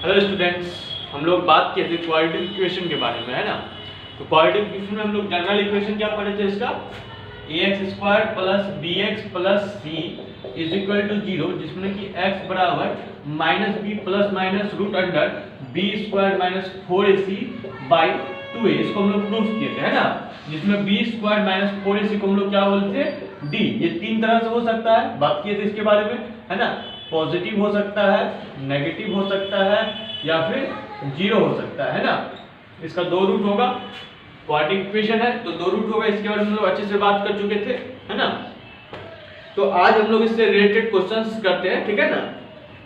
Hello students, हम लोग बात किए थे क्वाड्रेटिक इक्वेशन के बारे में, है ना। तो क्वाड्रेटिक इक्वेशन में हम लोग जनरल इक्वेशन क्या पढ़े थे इसका, ax² + bx + c = 0, जिसमें कि x बराबर -b ± √b² - 4ac/2a, इसको हम लोग प्रूफ किए थे, है ना। जिसमें b² - 4ac को हम लोग क्या बोलते हैं, d। ये तीन तरह से हो सकता है, बात किए थे इसके बारे में, है ना। पॉजिटिव हो सकता है, नेगेटिव हो सकता है, या फिर जीरो हो सकता है ना। इसका दो रूट होगा, क्वाड्रेटिक इक्वेशन है तो दो रूट होगा। इसके बारे में हम लोग अच्छे से बात कर चुके थे, है ना। तो आज हम लोग इससे रिलेटेड क्वेश्चंस करते हैं, ठीक है ना,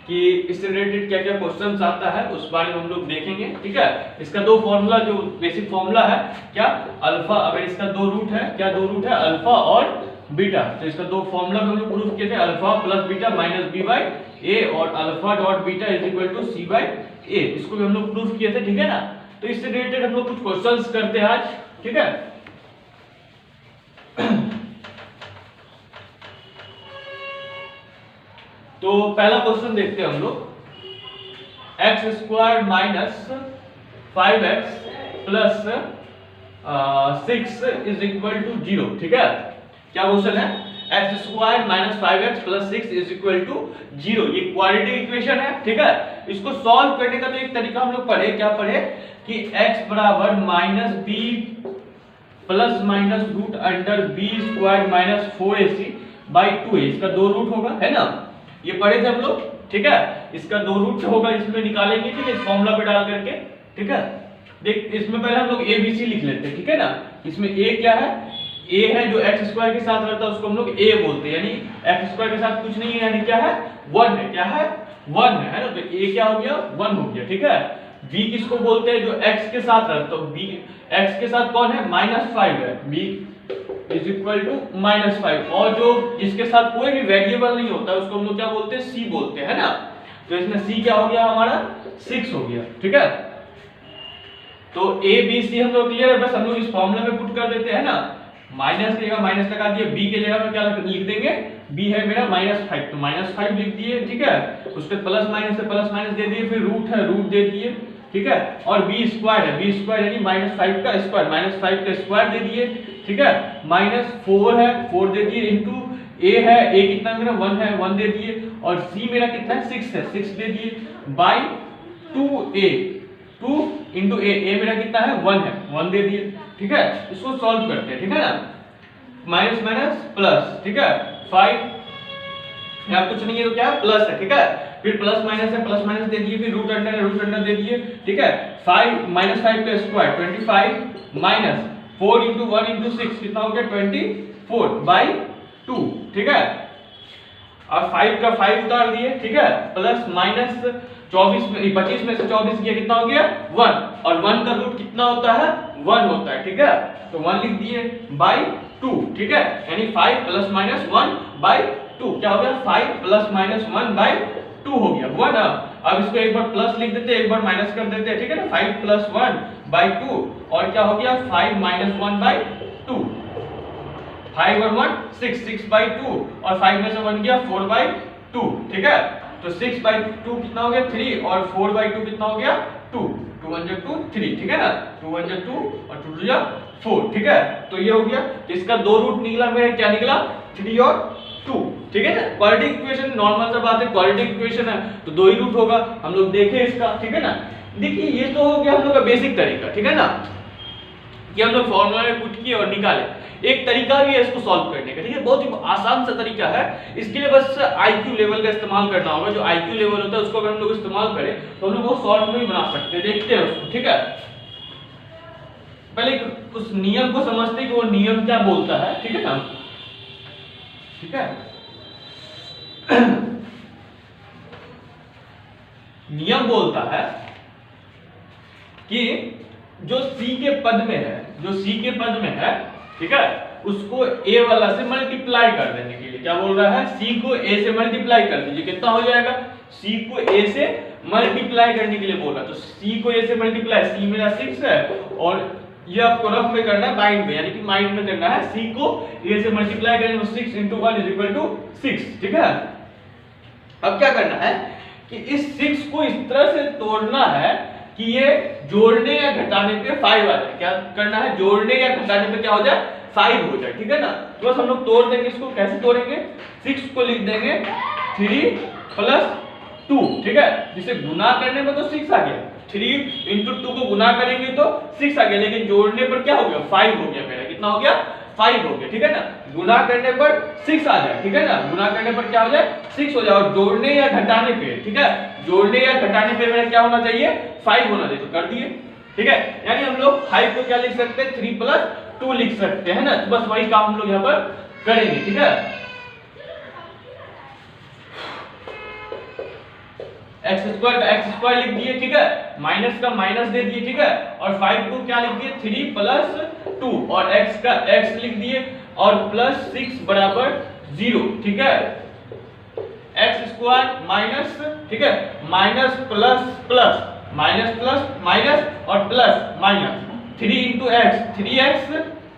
कि इससे रिलेटेड क्या क्या क्वेश्चंस आता है उस बारे में हम लोग देखेंगे, ठीक है। इसका दो फॉर्मूला, जो बेसिक फॉर्मूला है क्या, अल्फा, अगर इसका दो रूट है, क्या दो रूट है, अल्फा और बीटा, तो इसका दो फॉर्मूला हम लोग प्रूफ किए थे, अल्फा + बीटा - b/a और अल्फा.बीटा = c/a, इसको भी हम लोग प्रूफ किए थे, ठीक है ना। तो इससे रिलेटेड हम लोग कुछ क्वेश्चंस करते हैं आज, ठीक है। तो पहला क्वेश्चन देखते हैं हम लोग, x² - 5x + 6 = 0, ठीक है। क्या क्वेश्चन है, x² - 5x + 6 = 0, ये क्वाड्रेटिक इक्वेशन है, ठीक है। इसको सॉल्व करने का तो एक तरीका हम लोग पढ़े, क्या पढ़े कि x बराबर -b ± √b² - 4ac/2a, इसका दो रूट होगा, है ना। ये पढ़े थे हम लोग, ठीक है। इसका दो रूट होगा, इसमें निकालेंगे, ठीक है, इस फॉर्मूला पे डाल करके, ठीक है। देख, इसमें पहले हम लोग a b c लिख लेते हैं, ठीक है ना। इसमें a क्या है, a है जो x² के साथ रहता है उसको हम लोग a बोलते हैं, यानी x² के साथ कुछ नहीं है, यानी क्या है, 1 है, क्या है, 1 है ना। तो a क्या हो गया, 1 हो गया, ठीक है। b किसको बोलते हैं, जो x के साथ रहता है, तो b x के साथ कौन है, -5 है, b = -5, और जो जिसके साथ कोई भी वेरिएबल नहीं होता है उसको हम लोग क्या बोलते हैं, c बोलते हैं, है ना। तो इसमें c क्या हो गया हमारा, 6 हो गया, ठीक है। तो a b c हम लोग क्लियर है, बस हम लोग इस फॉर्मूला में पुट कर देते हैं ना। माइनस की जगह माइनस लगा दिए, b के जगह में क्या लिख देंगे, b है मेरा -5, तो -5 लिख दिए, ठीक है। उस पे प्लस माइनस से प्लस माइनस दे दिए, फिर रूट है, रूट दे दिए, ठीक है। और b² है, b² यानी -5 का स्क्वायर, -5 का स्क्वायर दे दिए, ठीक है। -4 है, 4 दे दिए, इनटू a है, a कितना मेरा 1 है, 1 दे दिए, और c मेरा कितना है, 6 है, 6 दे दिए, बाय 2a, 2 into a मेरा कितना है, 1 है, 1 दे दिए, ठीक है। इसको सॉल्व करते हैं, ठीक है ना, माइनस माइनस प्लस, ठीक है। 5 यहाँ कुछ नहीं है तो क्या है, प्लस है, ठीक है। फिर प्लस माइनस है, प्लस माइनस दे दिए, फिर रूट अंडर है, रूट अंडर दे दिए, ठीक है। 5 -5 का स्क्वायर 25 माइनस 4 × 1 × 6 कितना हो गया, 24/2, ठीक है। और 5 का 5 उतार दिए, ठीक है। प्लस माइनस 24 में 25 में से 24 किया, कितना हो गया, 1, और 1 का रूट कितना होता है, 1 होता है, ठीक है। तो 1 लिख दिए /2, ठीक है। यानी 5 ± 1/2, क्या हो गया, 5 ± 1/2 हो गया, 1। अब इसको एक बार प्लस लिख देते हैं, एक बार माइनस कर देते हैं, ठीक है ना। 5 + 1/2, और क्या हो गया, 5 - 1/2, 5 और 1 6, 6/2, और 5 में से 1 गया 4/2, ठीक है। तो 6/2 कितना हो गया, 3, और 4/2 कितना हो गया, 2, 2 1 2 3, ठीक है ना। 2 1 2 और 2 2 4, ठीक है। तो ये हो गया, इसका दो रूट निकला मेरा, क्या निकला, 3 और 2, ठीक है ना। क्वाड्रेटिक इक्वेशन नॉर्मल सा बात है, क्वाड्रेटिक इक्वेशन है तो दो ही रूट होगा, हम लोग देखें इसका, ठीक है ना। देखिए ये तो हो गया हम लोग का बेसिक तरीका, ठीक है ना, कि हम लोग फॉर्मूला में पुट किए और निकाले। एक तरीका भी है इसको सॉल्व करने का, ठीक है, बहुत ही आसान सा तरीका है। इसके लिए बस IQ लेवल का इस्तेमाल करना होगा, जो IQ लेवल होता है उसको अगर हम लोग इस्तेमाल करें तो हम लोग वो शॉर्ट में भी बना सकते हैं, देखते हैं उसको, ठीक है। पहले उस नियम को समझते हैं कि वो नियम क्या बोलता है, ठीक है ना, ठीक है। नियम बोलता है कि जो C के पद में है, जो C के पद में है, ठीक है, उसको a वाला से मल्टीप्लाई कर देने के लिए क्या बोल रहा है, c को a से मल्टीप्लाई कर दीजिए, कितना हो जाएगा, c को a से मल्टीप्लाई करने के लिए बोल रहा है। तो c को a से मल्टीप्लाई, c मेरा 6 है, और ये आपको रफ में करना है, माइंड में, यानी कि माइंड में करना है। c को a से मल्टीप्लाई करेंगे, 6 × 1 = 6, ठीक है। अब क्या करना है कि इस 6 को इस तरह से तोड़ना है कि ये जोड़ने या घटाने पे 5 आ जाए। क्या करना है, जोड़ने या घटाने पे क्या हो जाए, 5 हो जाए, ठीक है ना। तो बस हम लोग तोड़ देंगे इसको। कैसे तोड़ेंगे, 6 को लिख देंगे 3 + 2, ठीक है। जिसे गुना करने में तो 6 आ गया, 3 × 2 को गुना करेंगे तो 6 आ गया, लेकिन जोड़ने पर क्या हो गया, 5 हो गया। मेरा कितना हो गया, 5 हो गया, ठीक है ना। गुना करने पर 6 आ जाए, ठीक है ना। गुना करने पर क्या हो जाए, 6 हो जाए। और जोड़ने या घटाने पे, ठीक है, जोड़ने या घटाने पे मेरा क्या होना चाहिए, 5 होना चाहिए। तो कर दिए, ठीक है। यानी हम लोग 5 को क्या लिख सकते हैं, 3 + 2 लिख सकते हैं ना। तो बस वही काम हम लोग यहाँ पर करेंगे, ठीक है। x² का x² लिख दिए, ठीक है, माइनस का माइनस दे दिए, ठीक है। और 5 को क्या लिख दिए, 3 + 2, और x का x लिख दिए, और +6 = 0, ठीक है। x² माइनस, ठीक है, minus plus plus, minus plus minus और प्लस माइनस, 3 × x 3x,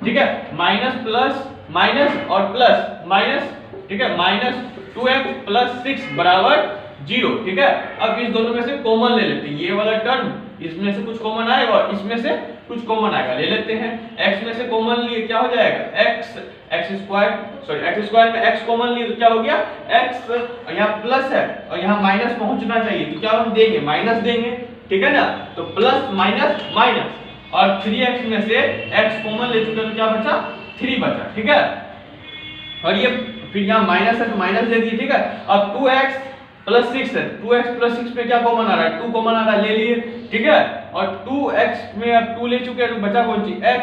ठीक है, माइनस प्लस माइनस और प्लस माइनस, ठीक है, -2x + 6 = 0, ठीक है। अब इस दोनों में से कॉमन ले लेते हैं। ये वाला टर्म इसमें से कुछ कॉमन आएगा और इसमें से कुछ कॉमन आएगा, ले लेते हैं। x में से कॉमन लिए क्या हो जाएगा, x² में x कॉमन लिए तो क्या हो गया, x, और यहाँ प्लस है और यहाँ माइनस पहुंचना चाहिए, तो क्या हम देंगे, माइनस देंगे, ठीक है ना। तो प्लस माइनस माइनस, और 3x में से x कॉमन ले चुके तो क्या बचा, 3 बचा, ठीक है। और ये फिर यहाँ माइनस है तो माइनस दे दिए, ठीक है। अब 2x + 6 है, 2x + 6 पे क्या कॉमन आ रहा है, 2 कॉमन आ रहा है, ले लिए, ठीक है। और 2x में अब 2 ले चुके हैं तो बचा कौन सी, x,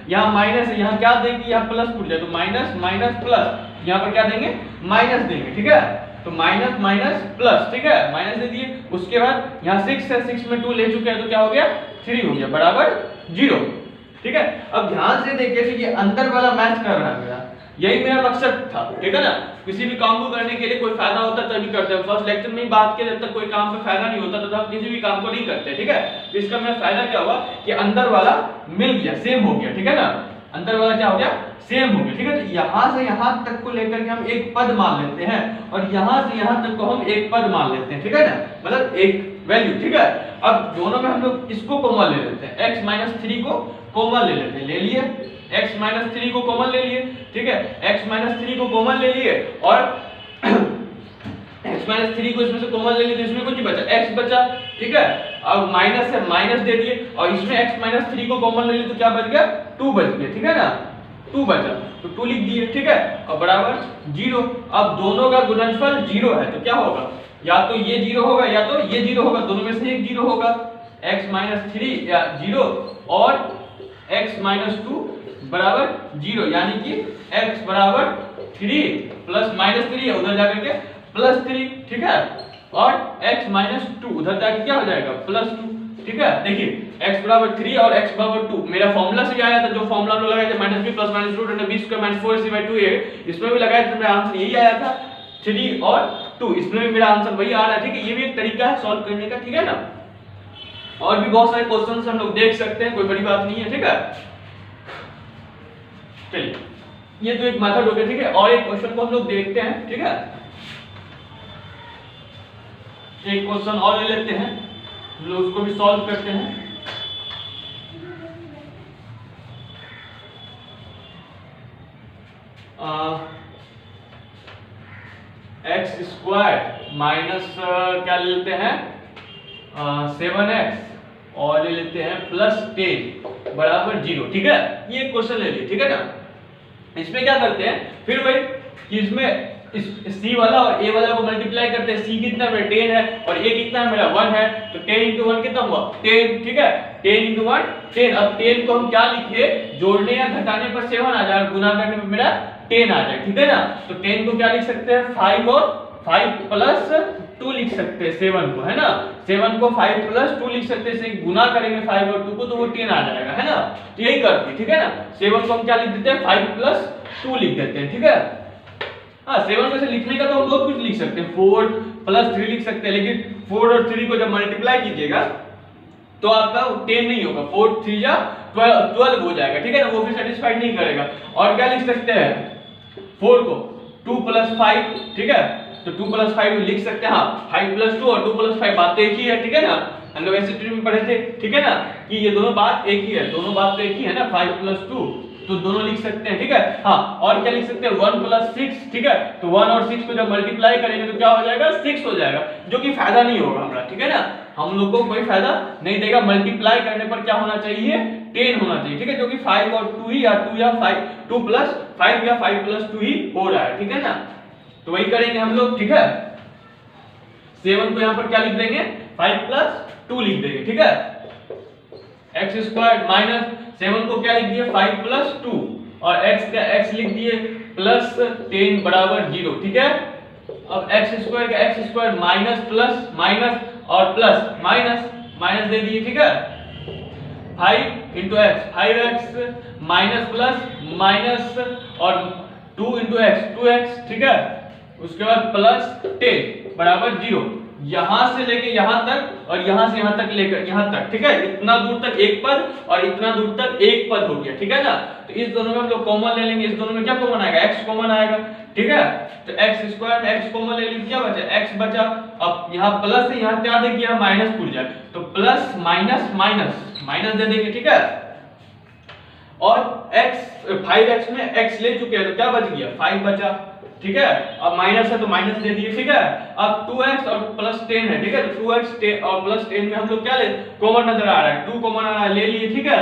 यहाँ माइनस है, यहाँ क्या देंगे, यहाँ प्लस पूछ जाए तो माइनस माइनस प्लस, यहाँ पर क्या देंगे, माइनस देंगे, ठीक है। तो माइनस माइनस प्लस, ठीक है, माइनस दे दिए। उसके बाद यहाँ 6 है, 6 में 2 ले चुके हैं तो क्या हो गया, 3 हो गया, बराबर 0, ठीक है। अब ध्यान से देखिए कि ये अंदर वाला मैच कर रहा है मेरा, यही मेरा मकसद था, ठीक है ना। किसी भी काम को करने के लिए कोई फायदा होता है तभी करते हैं। फर्स्ट लेक्चर में ही बात किया, जब तक कोई काम पे फायदा नहीं होता तो हम किसी भी काम को नहीं करते, ठीक है। तो इसका मेरा फायदा क्या हुआ कि अंदर वाला मिल गया, सेम हो गया, ठीक है ना। अंदर वाला क्या हो गया, सेम हो गया, ठीक है। तो यहाँ से यहाँ तक को लेकर के हम एक पद मान लेते हैं, और यहाँ से यहाँ तक को हम एक पद मान लेते हैं, ठीक है ना, मतलब एक वैल्यू, ठीक है। अब दोनों में हम लोग इसको कॉमन ले लेते हैं, x - 3 को कॉमन ले लेते हैं, ले लिए, x - 3 को कॉमन ले लिए, ठीक है, x - 3 को कॉमन ले लिए, और x - 3 को इसमें से कॉमन ले लिए तो इसमें कुछ नहीं बचा, x बचा, ठीक है। अब माइनस है, माइनस दे दिए, और इसमें x - 3 को कॉमन ले लिए तो क्या बच गया, 2 बच गया, ठीक है ना, 2 बचा तो 2 लिख दिए, ठीक है, और बराबर 0। अब दोनों का गुणनफल 0 है तो क्या होगा, या तो ये 0 होगा या तो ये 0 होगा, दोनों में से एक 0 होगा, x - 3 या 0 और x - 2 बराबर 0, यानी कि x बराबर 3 प्लस -3 है, उधर जाकर के +3, ठीक है, और x - 2 उधर जाकर क्या हो जाएगा, +2, ठीक है। देखिए x बराबर 3 और x बराबर 2 मेरा फॉर्मूला से आया था, जो फॉर्मूला हम लोग लगाए थे -b + -√b² - 4ac/2a, इसमें भी लगाया था, मेरा आंसर यही आया था 3 और 2, इसमें भी मेरा आंसर वही आ रहा है, ठीक है। ये भी एक तरीका है सॉल्व करने का, ठीक है ना। और भी बहुत सारे क्वेश्चंस हम लोग देख सकते हैं, कोई बड़ी बात नहीं है, ठीक है। चलिए ये तो एक मेथड हो गया, ठीक है। और एक क्वेश्चन को हम लोग देखते हैं, ठीक है। एक क्वेश्चन और ले लेते हैं, हम लोग उसको भी सॉल्व करते हैं। x² माइनस क्या ले लेते हैं, 7x, और ले लेते हैं +10 बराबर 0, ठीक है। ये क्वेश्चन ले लिए, ठीक है ना। इसमें क्या करते हैं, फिर भाई कि इसमें इस c वाला और a वाला को मल्टीप्लाई करते हैं। c कितना मेरा 10 है और a कितना है मेरा 1 है, तो 10 × 1 कितना हुआ 10, ठीक है, 10 × 1 10। अब 10 को हम क्या लिखिए, जोड़ने या घटाने पर 7 आ जाए और गुना करने पर मेरा 10 आ जाए, ठीक है ना। तो 10 को क्या लिख सकते हैं, 5 और 5 + 2 लिख सकते हैं 7 को, है ना। 7 को 5 + 2 लिख सकते हैं, इसे गुना करेंगे 5 और 2 को तो वो 10 आ जाएगा, है ना। तो यही करते हैं, ठीक है ना। 7 को हम क्या लिख देते हैं, 5 + 2 लिख देते हैं, ठीक है। हाँ 7 में से लिखने का तो हम बहुत कुछ लिख सकते हैं, 4 + 3 लिख सकते हैं, लेकिन 4 और 3 को जब मल्टीप्लाई कीजिएगा तो आपका 10 नहीं होगा, 4 3 या 12 हो जाएगा, ठीक है ना, वो फिर सेटिस्फाइड नहीं करेगा। और क्या लिख सकते हैं, 4 को 2 + 5, ठीक है, तो 2 + 5 लिख सकते हैं। हाँ 5 + 2 और 2 + 5 बात तो एक ही है, ठीक है ना, हम लोग ऐसे ट्री में पढ़े थे, ठीक है ना, कि ये दोनों बात एक ही है, दोनों बात तो एक ही है ना, 5 + 2 तो दोनों लिख सकते हैं, ठीक है। हाँ और क्या लिख सकते हैं 1 + 6, ठीक है, तो 1 और 6 को जब मल्टीप्लाई करेंगे तो क्या हो जाएगा 6 हो जाएगा, जो कि फायदा नहीं होगा हमारा, ठीक है ना, हम लोग को कोई फायदा नहीं देगा। मल्टीप्लाई करने पर क्या होना चाहिए 10 होना चाहिए, ठीक है, जो कि 5 और 2 ही या 2 या 5 2 + 5 या 5 + 2 ही हो रहा है, ठीक है ना, तो वही करेंगे हम लोग, ठीक है। 7 को यहाँ पर क्या लिख देंगे 5 + 2 लिख देंगे, ठीक है। x² माइनस 7 को क्या लिख दिए 5 + 2 और x का x लिख दिए +10 = 0, ठीक है। अब x² का x² माइनस प्लस माइनस और प्लस माइनस माइनस दे दिए, ठीक है। 5 × x 5x minus plus minus और 2 × x 2x, ठीक है, उसके बाद +10 = 0, यहां से लेके यहां तक और यहां से यहां तक लेकर यहां तक, ठीक है, इतना दूर तक एक पद और इतना दूर तक एक पद हो गया, ठीक है ना। तो इस दोनों में हम लोग कॉमन ले लेंगे, इस दोनों में क्या कॉमन आएगा x कॉमन आएगा, ठीक है, तो x² x कॉमन ले लीजिए, क्या बचा x बचा। अब यहाँ प्लस है, यहाँ क्या देखिए माइनस पूछ जाए तो प्लस माइनस माइनस माइनस दे देंगे, ठीक है। और x 5x में x ले चुके हैं तो क्या बच गया 5 बचा, ठीक है। अब माइनस है तो माइनस दे दिए, ठीक है। अब 2x और +10 है, ठीक है, तो 2x और +10 में हम लोग क्या ले कॉमन नजर आ रहा है 2 कॉमन आ रहा है, ले लिए, ठीक है।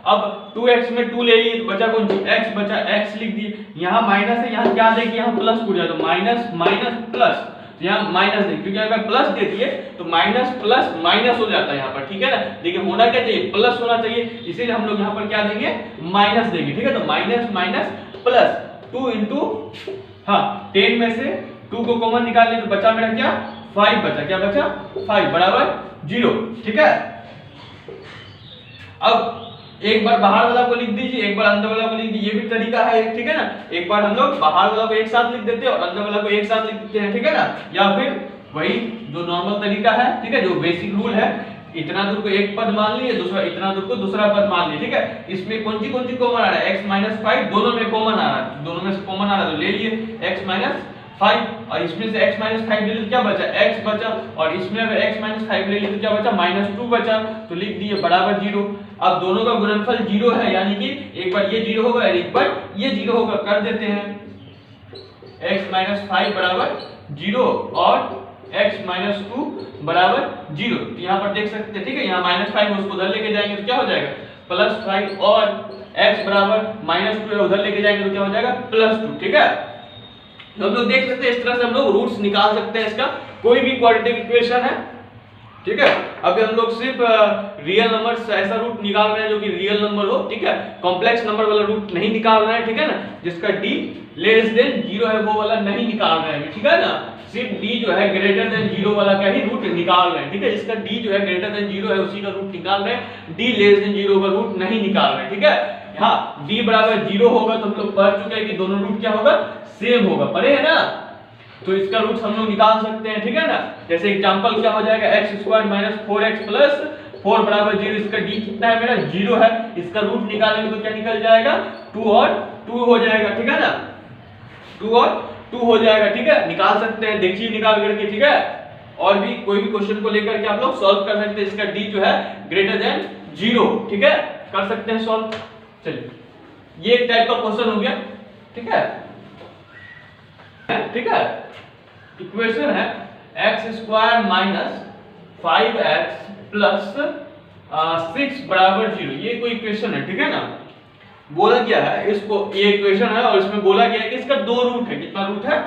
अब 2x में 2 ले लिए तो बचा कौन सी x बचा, x लिख दिए। यहाँ माइनस है, यहाँ क्या देखिए यहाँ प्लस पूछ जाए तो माइनस माइनस प्लस, तो यहाँ माइनस देखिए क्योंकि अगर प्लस दे दिए तो माइनस प्लस माइनस हो जाता है यहाँ पर, ठीक है ना। देखिए होना क्या चाहिए प्लस होना चाहिए, इसीलिए हम लोग यहाँ पर क्या देंगे माइनस देंगे, ठीक है। तो माइनस माइनस प्लस 2 × हाँ 10 में से 2 को कॉमन निकाल लिए तो बचा मेरा क्या 5 बचा, क्या बचा 5 = 0, ठीक है। अब एक बार बाहर वाला को लिख दीजिए, एक बार अंदर वाला को लिख दीजिए, ये भी तरीका है, ठीक है ना। एक बार हम लोग बाहर वाला को एक साथ लिख देते हैं और अंदर वाला को एक साथ लिख देते हैं, ठीक है ना। या फिर वही जो नॉर्मल तरीका है, ठीक है, जो बेसिक रूल है, इतना दूर को एक पद मान लिए, दूसरा इतना दूर को दूसरा पद मान लिए, ठीक है। इसमें कौन सी कॉमन आ रहा है x - 5, दोनों में कॉमन आ रहा है, दोनों में से कॉमन आ रहा है तो ले लिए x - 5 और इसमें से x - 5 ले लिए तो क्या बचा x बचा, और इसमें अगर x - 5 ले लिए तो क्या बचा -2 बचा, तो लिख दिए = 0। अब दोनों का गुणनफल 0 है, यानी कि एक बार ये 0 होगा और एक बार ये 0 होगा, कर देते हैं x - 5 = 0 और x - 2 = 0। तो यहाँ पर देख सकते हैं, ठीक है, यहाँ -5 उसको उधर लेके जाएंगे तो क्या हो जाएगा +5 और x = -2 उधर लेके जाएंगे तो क्या हो जाएगा +2, ठीक है। तो हम लोग देख सकते हैं इस तरह से हम लोग रूट्स निकाल सकते हैं इसका, कोई भी क्वाड्रेटिक इक्वेशन है, ठीक है। अभी हम लोग सिर्फ रियल नंबर से ऐसा रूट निकाल रहे हैं जो कि रियल नंबर हो, ठीक है, कॉम्प्लेक्स नंबर वाला रूट नहीं निकाल रहे हैं, ठीक है ना, जिसका d <0 है वो वाला नहीं निकाल रहे हैं, ठीक है ना। सिर्फ d जो है <0 वाला का ही रूट निकाल रहे हैं, ठीक है, जिसका d जो है <0 है उसी का रूट निकाल रहे हैं, d <0 का रूट नहीं निकाल रहे हैं, ठीक है। हाँ d = 0 होगा तो हम लोग पढ़ चुके हैं कि दोनों रूट क्या होगा सेम होगा, पढ़े है ना, तो इसका रूट हम लोग निकाल सकते हैं, ठीक है ना। जैसे एग्जांपल क्या हो जाएगा x² - 4x + 4 = 0, इसका d कितना है मेरा 0 है, इसका रूट निकालेंगे तो क्या निकल जाएगा 2 और 2 हो जाएगा, ठीक है ना, 2 और 2 हो जाएगा, ठीक है, निकाल सकते हैं, देखिए निकाल करके, ठीक है। और भी कोई भी क्वेश्चन को लेकर के आप लोग सॉल्व कर सकते हैं, इसका d जो है <0, ठीक है, कर सकते हैं सॉल्व। चलिए ये एक टाइप का क्वेश्चन हो गया, ठीक है, ठीक है। इक्वेशन है x² - 5x + 6 = 0, ये कोई इक्वेशन है, ठीक है ना। बोला क्या है इसको, ये इक्वेशन है और इसमें बोला गया है कि इसका 2 रूट है, कितना रूट है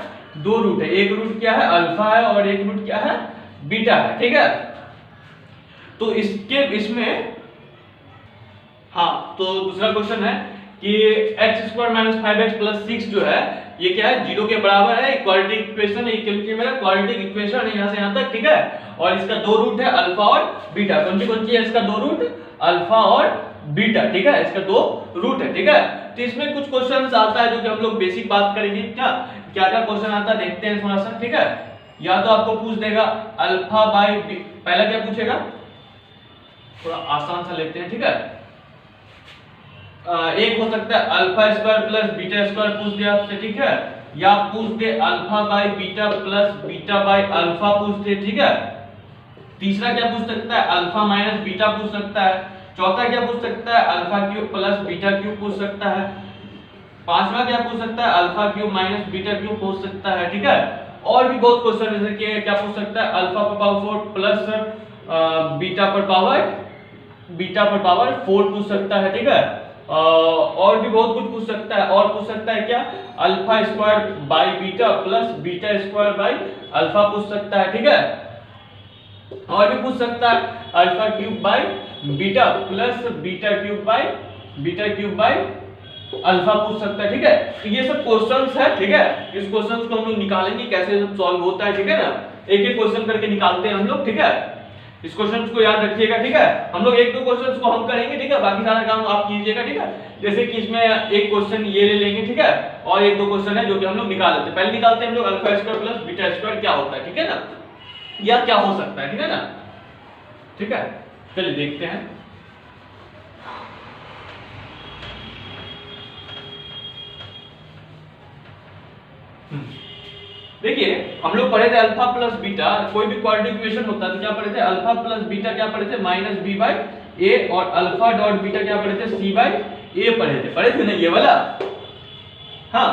2 रूट है, एक रूट क्या है अल्फा है और एक रूट क्या है बीटा है, ठीक है। तो इसमें हाँ तो दूसरा क्वेश्चन है कि x² - 5x + 6 जो है ये क्या है 0 के बराबर है, क्वाड्रेटिक इक्वेशन है, क्योंकि मेरा क्वाड्रेटिक इक्वेशन है यहाँ से यहाँ तक, ठीक है। और इसका 2 रूट है अल्फा और बीटा, कौन सी है इसका 2 रूट अल्फा और बीटा, ठीक है, इसका 2 रूट है, ठीक है। तो इसमें कुछ क्वेश्चंस आता है जो कि हम लोग बेसिक बात करेंगे, क्या क्या क्या क्वेश्चन आता है देखते हैं थोड़ा सा, ठीक है। या तो आपको पूछ देगा अल्फा बाई, पहला क्या पूछेगा थोड़ा आसान सा लेते हैं, ठीक है। एक हो सकता है α² + β² पूछ दिया आपसे, ठीक है, या पूछ दे alpha by beta plus beta by alpha पूछ दे, ठीक है। तीसरा क्या पूछ सकता है, अल्फा माइनस बीटा पूछ सकता है। चौथा क्या पूछ सकता है, alpha cube plus beta cube पूछ सकता है। पांचवा क्या पूछ सकता है, alpha cube minus beta cube पूछ सकता है, ठीक है। और भी बहुत क्वेश्चन जैसे कि क्या पूछ सकता है, अल्फा पर पावर 4 प्लस बीटा पर पावर 4 पूछ सकता है, ठीक है। और भी बहुत कुछ पूछ सकता है। और पूछ सकता है क्या, alpha square by beta plus beta square by alpha पूछ सकता है, ठीक है। और भी पूछ सकता है alpha cube by beta plus beta cube by alpha पूछ सकता है, ठीक है। तो ये सब क्वेश्चंस है, ठीक है। इस क्वेश्चंस को हम लोग निकालेंगे कैसे सब सॉल्व होता है, ठीक है ना। एक एक क्वेश्चन करके निकालते हैं हम लोग, ठीक है। इस क्वेश्चंस को याद रखिएगा, ठीक है। हम लोग एक दो क्वेश्चंस को हम करेंगे, ठीक है, बाकी सारा काम आप कीजिएगा, ठीक है। जैसे कि इसमें एक क्वेश्चन ये ले लेंगे, ठीक है, और एक दो क्वेश्चन है जो कि हम लोग निकाल लेते हैं। पहले निकालते हैं हम लोग alpha square plus beta square क्या होता है, ठीक है ना, या क्या हो सकता है, ठीक है ना, ठीक है। चलिए देखते हैं। देखिए हम लोग पढ़े थे अल्फा प्लस बीटा, कोई भी क्वाड्रेटिक इक्वेशन होता है तो क्या पढ़े थे, अल्फा प्लस बीटा क्या पढ़े थे, माइनस बी बाय ए, और अल्फा डॉट बीटा क्या पढ़े थे, सी बाय ए पढ़े थे ना, ये वाला। हाँ,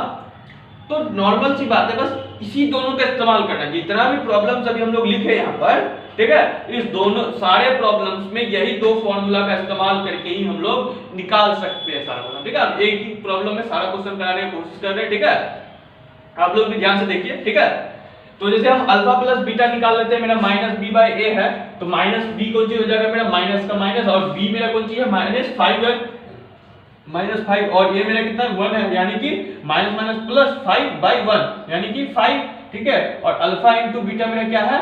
तो नॉर्मल सी बात है, बस इसी दोनों का इस्तेमाल करना। जितना भी प्रॉब्लम्स अभी हम लोग लिखे यहाँ पर, ठीक है, इस दोनों सारे प्रॉब्लम्स में यही दो फॉर्मूला का इस्तेमाल करके ही हम लोग निकाल सकते हैं सारा प्रॉब्लम, ठीक है। एक ही प्रॉब्लम में सारा क्वेश्चन कराने की कोशिश कर रहे हैं, ठीक है। आप लोग भी ध्यान से देखिए, ठीक है। तो जैसे हम अल्फा प्लस बीटा निकाल लेते हैं, मेरा माइनस बी बाय ए है, तो माइनस बी कौन सी हो जाएगा मेरा, माइनस का माइनस, और बी मेरा कौन सी है, माइनस 5 है, माइनस 5, और ये मेरा कितना 1 है, यानी कि माइनस माइनस प्लस 5 बाय 1 यानी कि 5, ठीक है। और अल्फा इनटू बीटा मेरा क्या है,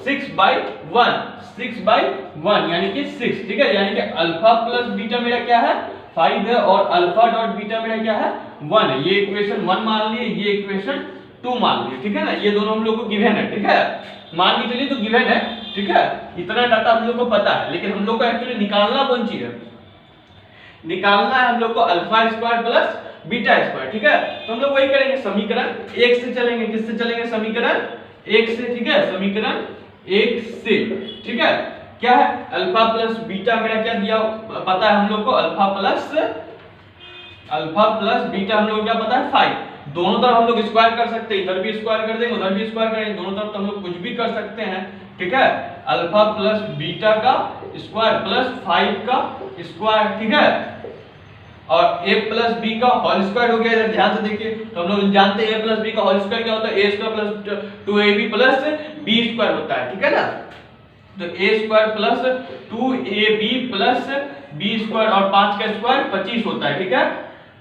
6 बाय 1 यानी कि 6, ठीक है। यानी कि अल्फा प्लस बीटा मेरा क्या है, 5 है, और अल्फा डॉट बीटा मेरा क्या है, 1 है। ये इक्वेशन 1 मान लिए, ये इक्वेशन 2 मान लिए, ठीक है ना। ये दोनों हम लोग को गिवन है, ठीक है, मान के चलिए तो गिवन है, ठीक है। इतना डाटा हम लोग को पता है, लेकिन हम लोग को एक्चुअली निकालना कौन चीज है, निकालना है हम लोग को alpha square plus beta square, ठीक है। तो हम लोग वही करेंगे, समीकरण 1 से चलेंगे। किससे चलेंगे, समीकरण 1 से, ठीक है, समीकरण 1 से, ठीक है। क्या है, अल्फा प्लस बीटा मेरा क्या दिया पता है हम लोग को, अल्फा प्लस बीटा हम लोग को क्या पता है, 5। दोनों तरफ हम लोग स्क्वायर कर सकते हैं, इधर भी स्क्वायर कर देंगे, उधर भी स्क्वायर करेंगे, दोनों तरफ तो हम लोग कुछ भी कर सकते हैं, ठीक है। अल्फा प्लस बीटा का स्क्वायर प्लस 5 का स्क्वायर, ठीक है, और a प्लस बी का होल स्क्वायर हो गया। इधर ध्यान से देखिए, तो हम लोग जानते हैं a प्लस बी का होल स्क्वायर क्या होता है, a square plus 2ab plus b square होता है, ठीक है ना। तो a square plus 2ab plus b square और 5 का स्क्वायर 25 होता है, ठीक है।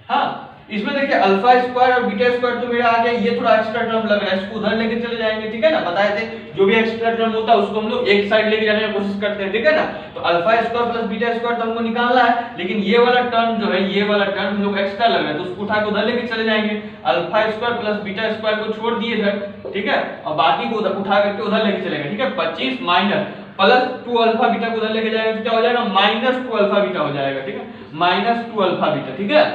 हाँ, इसमें देखिए अल्फा स्क्वायर और बीटा स्क्वायर तो मेरा आ गया, ये थोड़ा एक्स्ट्रा टर्म लग रहा है, इसको उधर लेके चले जाएंगे, ठीक है ना। बताए थे जो भी एक्स्ट्रा टर्म होता है उसको हम लोग एक साइड लेके जाने की कोशिश करते हैं, ठीक है ना। तो alpha square plus beta square तो हमको निकालना है, लेकिन ये वाला टर्म जो है, ये वाला टर्म हम लोग एक्स्ट्रा लग रहा है, तो उसको उठा के उधर लेके चले जाएंगे। Alpha square plus beta square को छोड़ दिए इधर, ठीक है, और बाकी को उठा करके उधर लेके चलेंगे, ठीक है। 25 माइनस प्लस 2 अल्फा बीटा को उधर लेके जाएंगे तो क्या हो जाएगा, माइनस 2 अल्फा बीटा हो जाएगा, ठीक है, माइनस 2 अल्फा बीटा, ठीक है।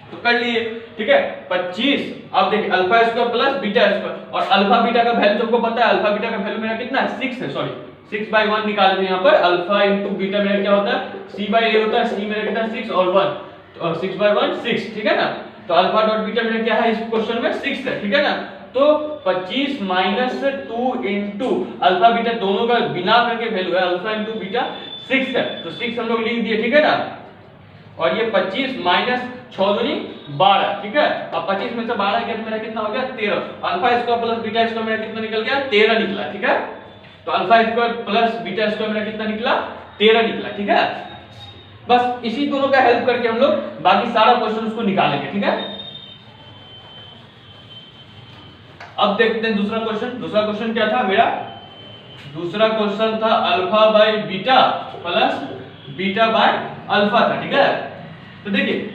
तो कर लिए, ठीक है। 25, अब देखिए alpha square plus beta square, और अल्फा बीटा का वैल्यू तुमको पता है, अल्फा बीटा का वैल्यू मेरा कितना है, 6 है, सॉरी 6 बाय 1 निकाल दें यहाँ पर। अल्फा इनटू बीटा मेरा क्या होता है, c बाय a होता है, c मेरा कितना 6 और 1, तो 6 बाय 1 6, ठीक है ना। तो अल्फा डॉट बीटा मेरा क्या है इस क्वेश्चन में 6 है, ठीक है ना। तो 25 माइनस 2 इनटू अल्फा बीटा दोनों का बिना करके वैल्यू है, अल्फा इनटू बीटा 6 है, तो 6 हम लोग लिख दिए, ठीक है ना। और ये 25 माइनस 6 दूनी 12, ठीक है। अब 25 में से 12 गया तो मेरा कितना हो गया 13। Alpha square plus beta square मेरा कितना निकल गया 13 निकला, ठीक है। तो alpha square plus beta square मेरा कितना निकला 13 निकला, ठीक है। बस इसी दोनों का हेल्प करके हम लोग बाकी सारा क्वेश्चन उसको निकालेंगे, ठीक है। अब देखते हैं दूसरा क्वेश्चन। दूसरा क्वेश्चन क्या था मेरा, दूसरा क्वेश्चन था alpha by beta plus beta by alpha था, ठीक है। तो देखिए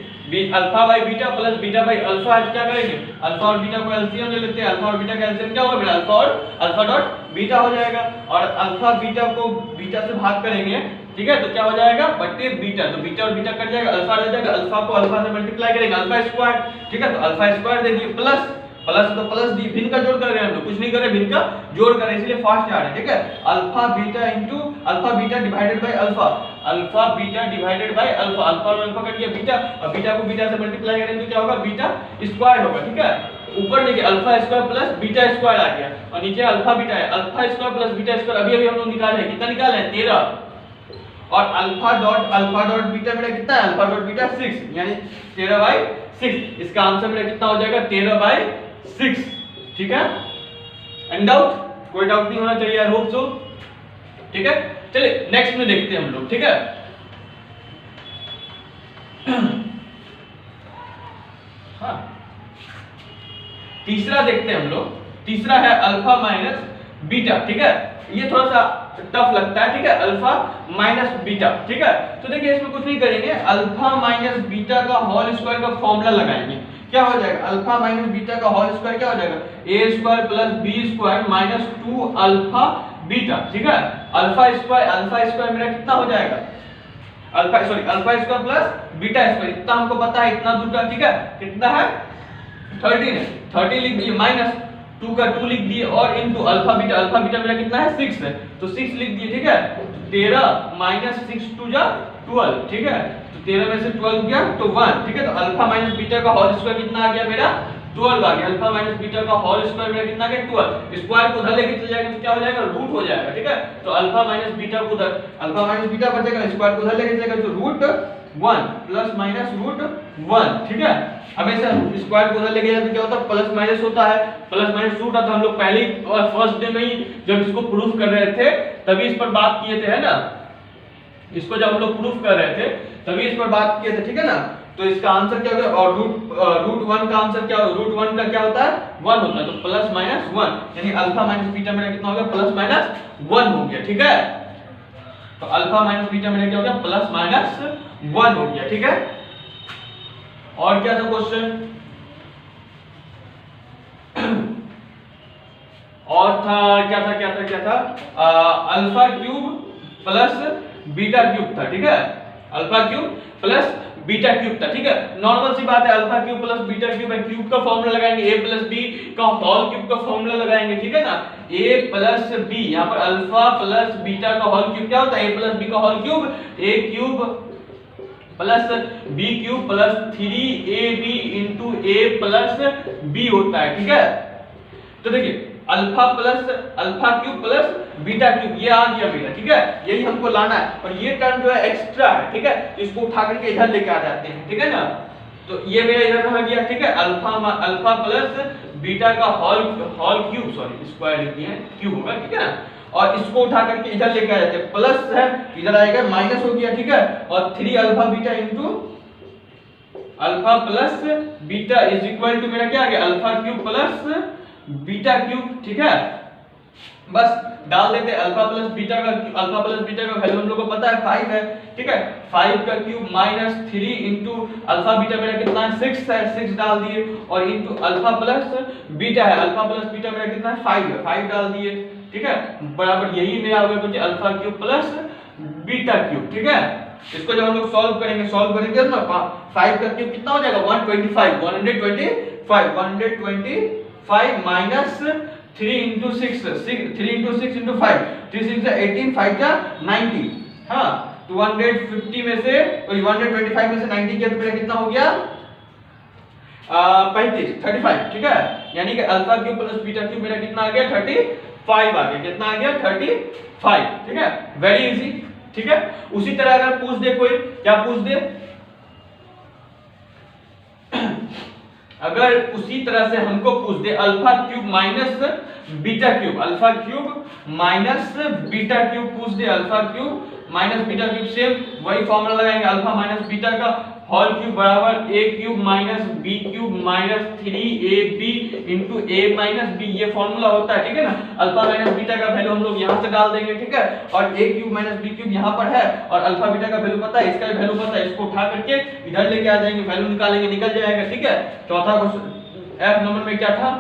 alpha by beta plus beta by alpha, आज क्या करेंगे, अल्फा और बीटा को एलसीएम ले लेते हैं। अल्फा और बीटा का एलसीएम क्या होगा मेरा, अल्फा और अल्फा डॉट बीटा हो जाएगा, और अल्फा बीटा को बीटा से भाग करेंगे, ठीक है, तो क्या हो जाएगा बट्टे बीटा, तो बीटा और बीटा कट जाएगा, अल्फा रह जाएगा, अल्फा को अल्फा से मल्टीप्लाई करेंगे, अल्फा स्क्वायर, ठीक है, तो अल्फा स्क्वायर दे दिए प्लस प्लस तो प्लस दी, भिन्न का जोड़ कर रहे हैं हम लोग, कुछ नहीं कर रहे, भिन्न का जोड़ कर रहे हैं, इसलिए फास्ट जा रहे हैं, ठीक है। Alpha beta into alpha beta divided by alpha, alpha beta divided by alpha, alpha और अल्फा कर दिया बीटा, और बीटा को बीटा से मल्टीप्लाई करेंगे तो क्या होगा, बीटा स्क्वायर होगा, ठीक है। ऊपर देखिए alpha square plus beta square आ गया, और नीचे अल्फा बीटा है, alpha square plus beta square अभी अभी हम लोग निकाले हैं, कितना निकाले हैं 13, और अल्फा डॉट बीटा मेरा कितना है, अल्फा डॉट बीटा 6, यानी 13/6, इसका आंसर मेरा कितना हो जाएगा 13/6, ठीक है। एंड डाउट, कोई डाउट नहीं होना चाहिए, आई होप सो, ठीक है। चलिए नेक्स्ट में देखते हैं हम लोग, ठीक है। हाँ, तीसरा देखते हैं हम लोग, तीसरा है अल्फा माइनस बीटा, ठीक है। ये थोड़ा सा टफ लगता है, ठीक है, अल्फा माइनस बीटा, ठीक है। तो देखिए इसमें कुछ नहीं करेंगे, अल्फा माइनस बीटा का होल स्क्वायर का फॉर्मूला लगाएंगे, क्या हो जाएगा, अल्फा माइनस बीटा का होल स्क्वायर क्या हो जाएगा, a square plus b square minus 2 alpha beta, ठीक है। अल्फा स्क्वायर मेरा कितना हो जाएगा, alpha square plus beta square, इतना हमको पता है, इतना दूर का, ठीक है, कितना है 13 है, 13 लिख दिए, माइनस 2 का 2 लिख दिए, और इनटू अल्फा बीटा मेरा कितना है 6 है, तो 6 लिख दिए, ठीक है। 13 माइनस 6 2 जा 12, ठीक है, तो 13 में से 12 गया तो 1, ठीक है। तो अल्फा माइनस बीटा का होल स्क्वायर कितना आ गया मेरा 12 आ गया, अल्फा माइनस बीटा का होल स्क्वायर मेरा कितना आ गया 12, स्क्वायर को उधर लेके चले जाएंगे तो क्या हो जाएगा, रूट हो जाएगा, ठीक है। तो अल्फा माइनस बीटा को उधर, अल्फा माइनस बीटा बचेगा, स्क्वायर को उधर लेके चलेगा तो रूट 1 प्लस माइनस रूट 1, ठीक है। हमेशा स्क्वायर को उधर लेके जाए तो क्या होता है, प्लस माइनस होता है, प्लस माइनस रूट आता है। हम लोग पहले फर्स्ट डे में ही जब इसको प्रूफ कर रहे थे तभी इस पर बात किए थे, है ना, इसको जब हम लोग प्रूफ कर रहे थे तभी इस पर बात किए थे, ठीक है ना। तो इसका आंसर क्या होगा, और रूट 1 का आंसर क्या होगा, रूट 1 का क्या होता है 1 होता है, तो प्लस माइनस 1, यानी अल्फा माइनस बीटा मेरा कितना हो गया, प्लस माइनस 1 हो गया, ठीक है। तो अल्फा माइनस बीटा मेरा क्या हो गया, प्लस माइनस 1 हो गया, ठीक है। और क्या था क्वेश्चन, और था क्या था alpha cube plus beta cube था, ठीक है, alpha cube plus beta cube था, ठीक है। नॉर्मल सी बात है, alpha cube plus beta cube है, क्यूब का फॉर्मूला लगाएंगे, a प्लस b का होल क्यूब का फॉर्मूला लगाएंगे, ठीक है ना। a प्लस b, यहाँ पर अल्फा प्लस बीटा का होल क्यूब क्या होता है, a प्लस b का whole cube, a cube plus b cube plus 3ab into a plus b होता है, ठीक है। तो देखिए alpha cube plus beta cube ये आ गया मेरा, ठीक है, यही हमको लाना है, और ये टर्म जो है एक्स्ट्रा है, ठीक है, इसको उठा करके इधर लेके आ जाते हैं, ठीक है ना। तो ये मेरा इधर रह गया, ठीक है, अल्फा प्लस बीटा का होल क्यूब, सॉरी स्क्वायर लिख दिए, क्यूब होगा, ठीक है ना, और इसको उठा करके इधर लेके आ जाते हैं, प्लस है इधर आएगा माइनस हो गया, ठीक है, और 3 alpha beta into alpha plus beta is equal to मेरा क्या आ गया, alpha cube plus beta cube, ठीक है। बस डाल देते अल्फा प्लस बीटा का वैल्यू हम लोग को पता है 5 है, ठीक है, 5 का cube minus 3 into alpha beta मेरा कितना है 6 है, 6 डाल दिए, और इंटू अल्फा प्लस बीटा है, अल्फा प्लस बीटा मेरा कितना है 5 है, 5 डाल दिए, ठीक है, बराबर यही मेरा होगा कुछ alpha cube plus beta cube, ठीक है। इसको जब हम लोग सॉल्व करेंगे ना 5 का क्यूब कितना हो जाएगा 125 माइनस 3 इंटू 6 इंटू 5, 3 6 18, 5 जा 90, हाँ 250 में से 125 में से 90 किया तो मेरा कितना हो गया 35, ठीक है, यानी कि alpha cube plus beta cube मेरा कितना आ गया 35 आ गया, कितना आ गया 35, ठीक है, वेरी इजी, ठीक है। उसी तरह अगर पूछ दे कोई, क्या पूछ दे, अगर उसी तरह से हमको पूछ दे alpha cube minus beta cube, alpha cube minus beta cube पूछ दे, alpha cube minus beta cube, same वही फॉर्मूला लगाएंगे, अल्फा माइनस बीटा का होल क्यूब बराबर a cube minus b cube minus 3ab into a minus b, ये formula होता है, ठीक है ना। अल्फा माइनस बीटा का वैल्यू हम लोग यहाँ से डाल देंगे, ठीक है, और a cube minus b cube यहाँ पर है, और अल्फा बीटा का वैल्यू पता है, इसका भी वैल्यू पता है, इसको उठा करके इधर लेके आ जाएंगे, वैल्यू निकालेंगे, निकल जाएगा, ठीक है। चौथा क्वेश्चन f नंबर में क्या था,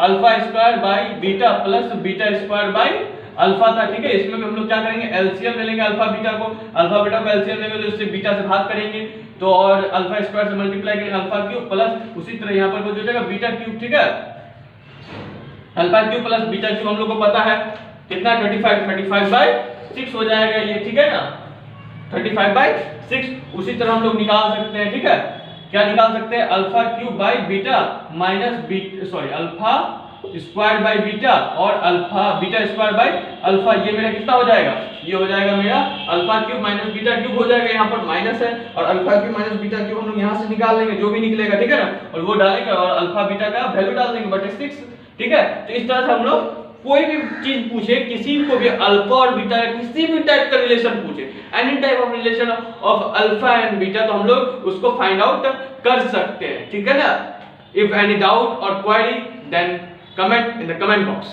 alpha square by beta plus beta square by alpha था, ठीक है। इसमें भी हम लोग क्या करेंगे, एलसीएम ले लेंगे अल्फा बीटा को एलसीएम लेंगे तो इससे बीटा से भाग करेंगे तो और अल्फा स्क्वायर से मल्टीप्लाई करेंगे अल्फा क्यूब प्लस उसी तरह यहाँ पर हो जाएगा बीटा क्यूब, ठीक है। Alpha cube plus beta cube हम लोग को पता है कितना 35/6 हो जाएगा ये, ठीक है ना, 35/6। उसी तरह हम लोग निकाल सकते हैं, ठीक है। क्या निकाल सकते हैं, alpha cube by beta minus alpha square by beta और alpha beta square by alpha, ये मेरा कितना हो जाएगा, ये हो जाएगा मेरा alpha cube minus beta cube हो जाएगा, यहाँ पर माइनस है और alpha cube minus beta cube हम लोग यहाँ से निकाल लेंगे जो भी निकलेगा, ठीक है ना, और वो डालेंगे और अल्फा बीटा का वैल्यू डाल देंगे बटे 6, ठीक है। तो इस तरह से हम लोग कोई भी चीज पूछे, किसी को भी अल्फा और बीटा किसी भी टाइप का रिलेशन पूछे, any type of relation of alpha and beta, तो हम लोग उसको फाइंड आउट कर सकते हैं, ठीक है ना। इफ एनी डाउट और query then comment in the comment box.